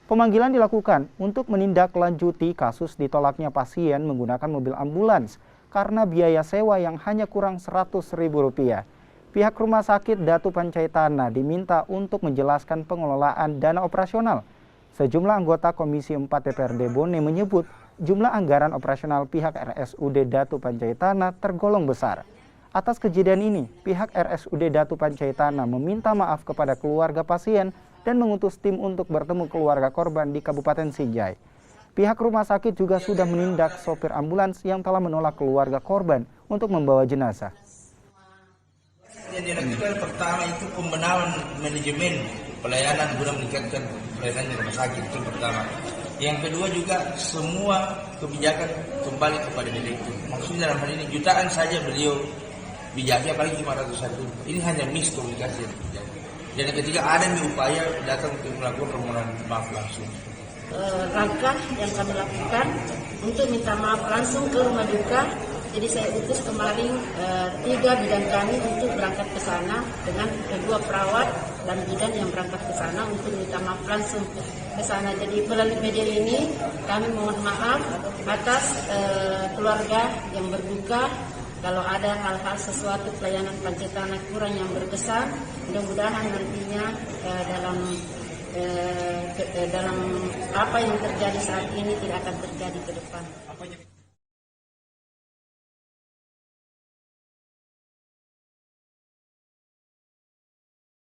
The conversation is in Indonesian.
Pemanggilan dilakukan untuk menindaklanjuti kasus ditolaknya pasien menggunakan mobil ambulans karena biaya sewa yang hanya kurang Rp100.000. Pihak Rumah Sakit Datu Pancaitana diminta untuk menjelaskan pengelolaan dana operasional. Sejumlah anggota Komisi 4 DPRD Bone menyebut jumlah anggaran operasional pihak RSUD Datu Pancaitana tergolong besar. Atas kejadian ini, pihak RSUD Datu Pancaitana meminta maaf kepada keluarga pasien dan mengutus tim untuk bertemu keluarga korban di Kabupaten Sinjai. Pihak rumah sakit juga sudah menindak sopir ambulans yang telah menolak keluarga korban untuk membawa jenazah. Yang dilakukan pertama itu pembenahan manajemen pelayanan guna meningkatkan pelayanan di rumah sakit, itu pertama. Yang kedua juga semua kebijakan kembali kepada direktur. Maksudnya dalam hal ini jutaan saja beliau bijaknya, apalagi 500 ribu. Ini hanya miskomunikasi yang terjadi. Dan yang ketiga ada upaya datang untuk melakukan permohonan maaf langsung. Langkah yang kami lakukan untuk minta maaf langsung ke rumah duka. Jadi saya utus kemarin 3 bidan kami untuk berangkat ke sana dengan 2 perawat dan bidan yang berangkat ke sana untuk minta maaf langsung ke sana. Jadi melalui media ini kami mohon maaf atas keluarga yang berduka. Kalau ada hal-hal sesuatu pelayanan Pancaitana kurang yang berkesan, mudah-mudahan nantinya dalam apa yang terjadi saat ini tidak akan terjadi ke depan.